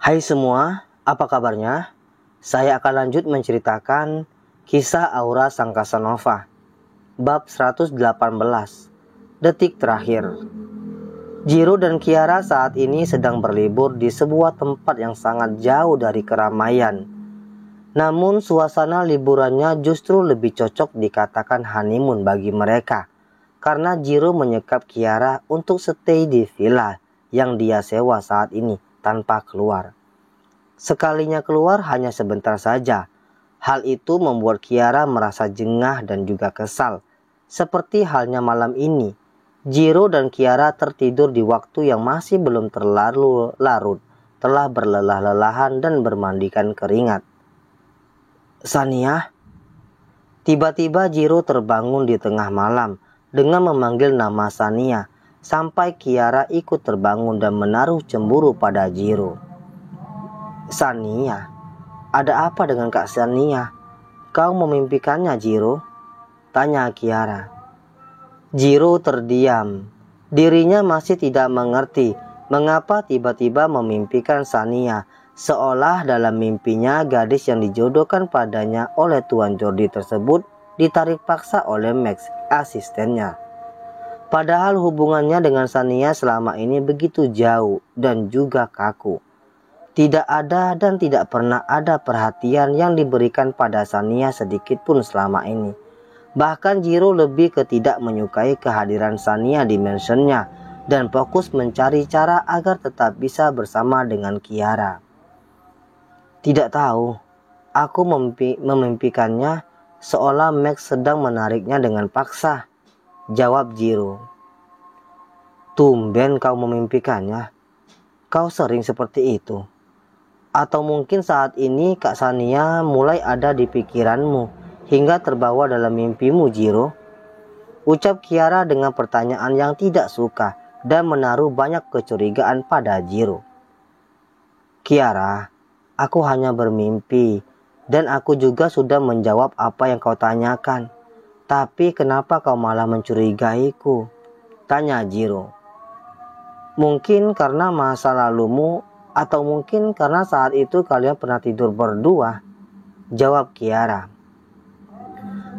Hai semua, apa kabarnya? Saya akan lanjut menceritakan kisah Aura Sang Casanova, bab 118, detik terakhir. Jiro dan Kiara saat ini sedang berlibur di sebuah tempat yang sangat jauh dari keramaian. Namun suasana liburannya justru lebih cocok dikatakan honeymoon bagi mereka, karena Jiro menyekap Kiara untuk stay di villa yang dia sewa saat ini tanpa keluar. Sekalinya keluar hanya sebentar saja. Hal itu membuat Kiara merasa jengah dan juga kesal. Seperti halnya malam ini, Jiro dan Kiara tertidur di waktu yang masih belum terlalu larut, telah berlelah-lelahan dan bermandikan keringat. Sania? Tiba-tiba Jiro terbangun di tengah malam dengan memanggil nama Sania, sampai Kiara ikut terbangun dan menaruh cemburu pada Jiro. Sania? Ada apa dengan Kak Sania? Kau memimpikannya, Jiro? Tanya Kiara. Jiro terdiam. Dirinya masih tidak mengerti mengapa tiba-tiba memimpikan Sania, seolah dalam mimpinya gadis yang dijodohkan padanya oleh Tuan Jordi tersebut ditarik paksa oleh Max, asistennya. Padahal hubungannya dengan Sania selama ini begitu jauh dan juga kaku. Tidak ada dan tidak pernah ada perhatian yang diberikan pada Sania sedikit pun selama ini. Bahkan Jiro lebih ke tidak menyukai kehadiran Sania di mansionnya dan fokus mencari cara agar tetap bisa bersama dengan Kiara. Tidak tahu, aku memimpikannya seolah Max sedang menariknya dengan paksa, jawab Jiro. Tumben kau memimpikannya. Kau sering seperti itu. Atau mungkin saat ini Kak Sania mulai ada di pikiranmu hingga terbawa dalam mimpimu, Jiro? Ucap Kiara dengan pertanyaan yang tidak suka dan menaruh banyak kecurigaan pada Jiro. Kiara, aku hanya bermimpi dan aku juga sudah menjawab apa yang kau tanyakan. Tapi kenapa kau malah mencurigaiku? Tanya Jiro. Mungkin karena masa lalumu, atau mungkin karena saat itu kalian pernah tidur berdua, jawab Kiara.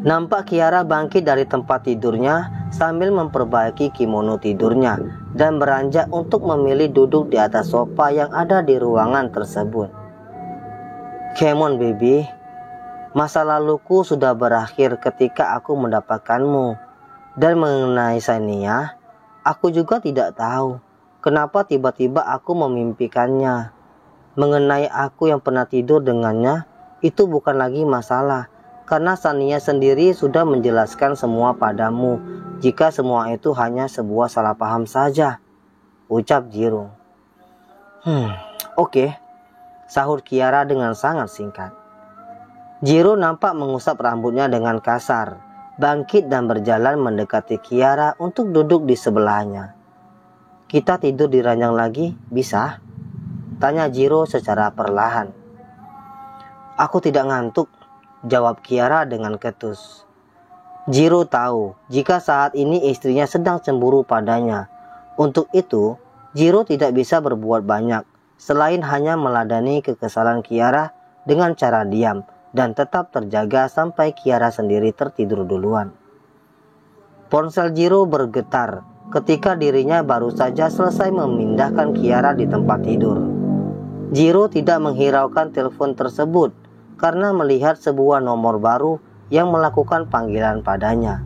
Nampak Kiara bangkit dari tempat tidurnya sambil memperbaiki kimono tidurnya dan beranjak untuk memilih duduk di atas sofa yang ada di ruangan tersebut. Come on baby, masa laluku sudah berakhir ketika aku mendapatkanmu. Dan mengenai Sania, aku juga tidak tahu kenapa tiba-tiba aku memimpikannya. Mengenai aku yang pernah tidur dengannya, itu bukan lagi masalah. Karena Sania sendiri sudah menjelaskan semua padamu. Jika semua itu hanya sebuah salah paham saja, ucap Jiro. Oke, sahut Kiara dengan sangat singkat. Jiro nampak mengusap rambutnya dengan kasar, bangkit dan berjalan mendekati Kiara untuk duduk di sebelahnya. Kita tidur di ranjang lagi, bisa? Tanya Jiro secara perlahan. Aku tidak ngantuk, jawab Kiara dengan ketus. Jiro tahu jika saat ini istrinya sedang cemburu padanya. Untuk itu, Jiro tidak bisa berbuat banyak selain hanya meladani kekesalan Kiara dengan cara diam dan tetap terjaga sampai Kiara sendiri tertidur duluan. Ponsel Jiro bergetar ketika dirinya baru saja selesai memindahkan Kiara di tempat tidur. Jiro tidak menghiraukan telepon tersebut karena melihat sebuah nomor baru yang melakukan panggilan padanya.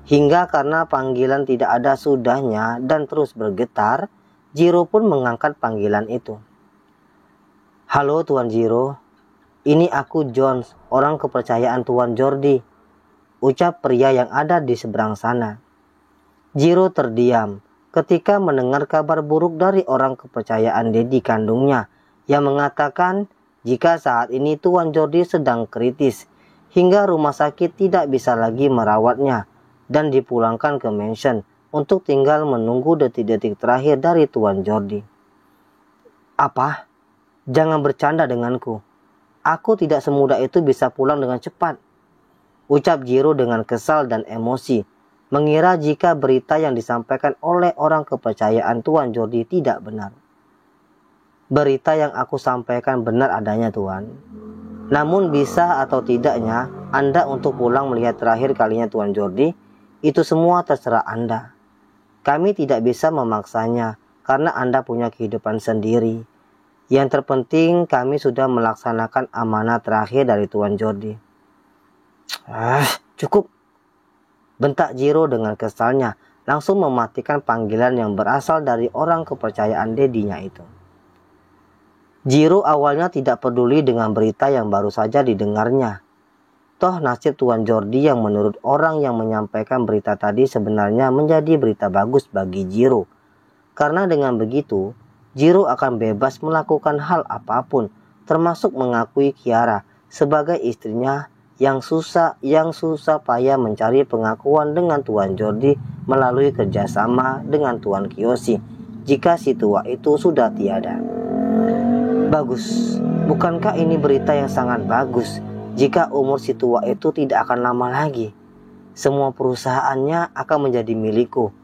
Hingga karena panggilan tidak ada sudahnya dan terus bergetar, Jiro pun mengangkat panggilan itu. Halo Tuan Jiro, ini aku Jones, orang kepercayaan Tuan Jordi, ucap pria yang ada di seberang sana. Jiro terdiam ketika mendengar kabar buruk dari orang kepercayaan Dedi kandungnya yang mengatakan jika saat ini Tuan Jordi sedang kritis hingga rumah sakit tidak bisa lagi merawatnya dan dipulangkan ke mansion untuk tinggal menunggu detik-detik terakhir dari Tuan Jordi. Apa? Jangan bercanda denganku. Aku tidak semudah itu bisa pulang dengan cepat, ucap Jiro dengan kesal dan emosi, mengira jika berita yang disampaikan oleh orang kepercayaan Tuan Jordi tidak benar. Berita yang aku sampaikan benar adanya, Tuan. Namun bisa atau tidaknya Anda untuk pulang melihat terakhir kalinya Tuan Jordi, itu semua terserah Anda. Kami tidak bisa memaksanya karena Anda punya kehidupan sendiri. Yang terpenting kami sudah melaksanakan amanah terakhir dari Tuan Jordi. Cukup, bentak Jiro dengan kesalnya, langsung mematikan panggilan yang berasal dari orang kepercayaan dedinya itu. Jiro awalnya tidak peduli dengan berita yang baru saja didengarnya. Toh nasib Tuan Jordi yang menurut orang yang menyampaikan berita tadi sebenarnya menjadi berita bagus bagi Jiro. Karena dengan begitu, Jiro akan bebas melakukan hal apapun, termasuk mengakui Kiara sebagai istrinya yang susah payah mencari pengakuan dengan Tuan Jordi melalui kerjasama dengan Tuan Kiyoshi jika si tua itu sudah tiada. Bagus, bukankah ini berita yang sangat bagus jika umur si tua itu tidak akan lama lagi? Semua perusahaannya akan menjadi milikku,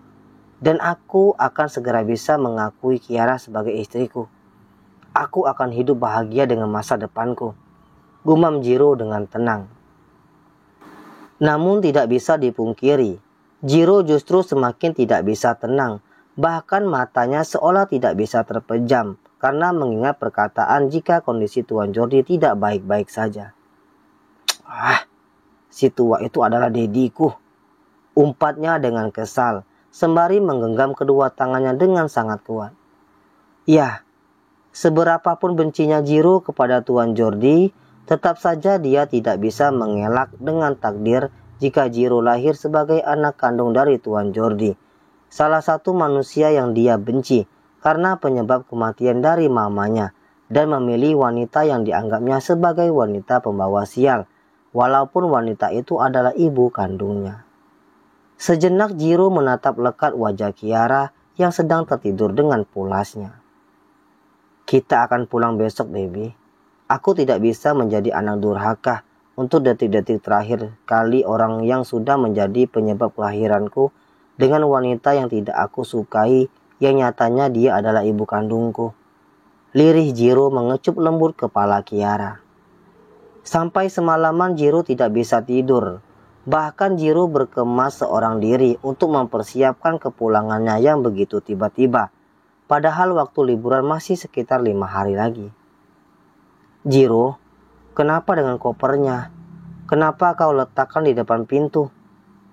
dan aku akan segera bisa mengakui Kiara sebagai istriku. Aku akan hidup bahagia dengan masa depanku, gumam Jiro dengan tenang. Namun tidak bisa dipungkiri, Jiro justru semakin tidak bisa tenang, bahkan matanya seolah tidak bisa terpejam karena mengingat perkataan jika kondisi Tuan Jordi tidak baik-baik saja. Si tua itu adalah dediku, umpatnya dengan kesal, sembari menggenggam kedua tangannya dengan sangat kuat. Ya, seberapapun bencinya Jiro kepada Tuan Jordi, tetap saja dia tidak bisa mengelak dengan takdir jika Jiro lahir sebagai anak kandung dari Tuan Jordi, salah satu manusia yang dia benci karena penyebab kematian dari mamanya, dan memilih wanita yang dianggapnya sebagai wanita pembawa sial, walaupun wanita itu adalah ibu kandungnya. Sejenak Jiro menatap lekat wajah Kiara yang sedang tertidur dengan pulasnya. Kita akan pulang besok, baby. Aku tidak bisa menjadi anak durhaka untuk detik-detik terakhir kali orang yang sudah menjadi penyebab kelahiranku dengan wanita yang tidak aku sukai, yang nyatanya dia adalah ibu kandungku. Lirih Jiro mengecup lembut kepala Kiara. Sampai semalaman Jiro tidak bisa tidur. Bahkan Jiro berkemas seorang diri untuk mempersiapkan kepulangannya yang begitu tiba-tiba. Padahal waktu liburan masih sekitar 5 hari lagi. Jiro, kenapa dengan kopernya? Kenapa kau letakkan di depan pintu?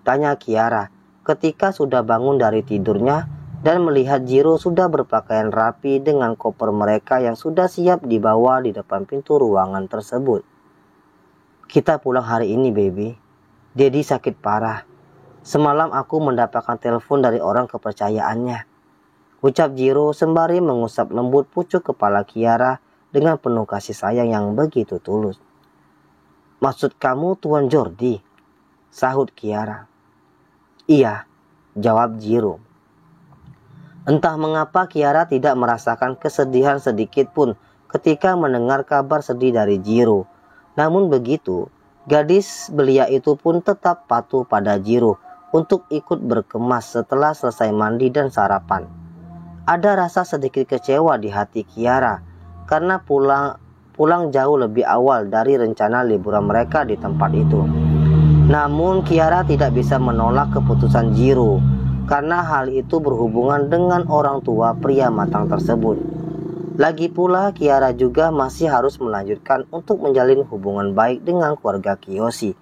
Tanya Kiara ketika sudah bangun dari tidurnya dan melihat Jiro sudah berpakaian rapi dengan koper mereka yang sudah siap dibawa di depan pintu ruangan tersebut. Kita pulang hari ini, baby. Dedi sakit parah. Semalam aku mendapatkan telepon dari orang kepercayaannya, ucap Jiro sembari mengusap lembut pucuk kepala Kiara dengan penuh kasih sayang yang begitu tulus. Maksud kamu Tuan Jordi? Sahut Kiara. Iya, jawab Jiro. Entah mengapa Kiara tidak merasakan kesedihan sedikit pun ketika mendengar kabar sedih dari Jiro. Namun begitu, gadis belia itu pun tetap patuh pada Jiro untuk ikut berkemas setelah selesai mandi dan sarapan. Ada rasa sedikit kecewa di hati Kiara karena pulang jauh lebih awal dari rencana liburan mereka di tempat itu. Namun Kiara tidak bisa menolak keputusan Jiro karena hal itu berhubungan dengan orang tua pria matang tersebut. Lagi pula Kiara juga masih harus melanjutkan untuk menjalin hubungan baik dengan keluarga Kiyoshi,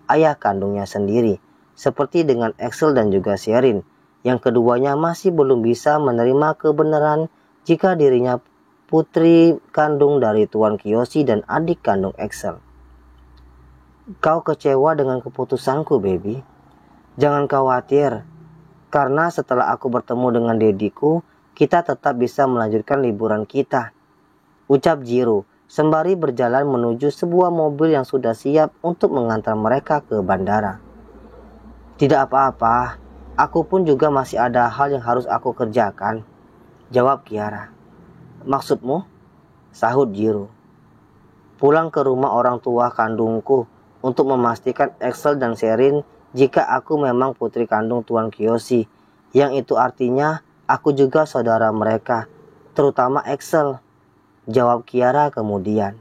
ayah kandungnya sendiri, seperti dengan Axel dan juga Sherin, yang keduanya masih belum bisa menerima kebenaran jika dirinya putri kandung dari Tuan Kiyoshi dan adik kandung Axel. Kau kecewa dengan keputusanku, baby? Jangan khawatir, karena setelah aku bertemu dengan dediku, kita tetap bisa melanjutkan liburan kita, ucap Jiro sembari berjalan menuju sebuah mobil yang sudah siap untuk mengantar mereka ke bandara. Tidak apa-apa, aku pun juga masih ada hal yang harus aku kerjakan, jawab Kiara. Maksudmu? Sahut Jiro. Pulang ke rumah orang tua kandungku untuk memastikan Axel dan Sherin jika aku memang putri kandung Tuan Kiyoshi, yang itu artinya aku juga saudara mereka, terutama Axel. jawab Kiara kemudian.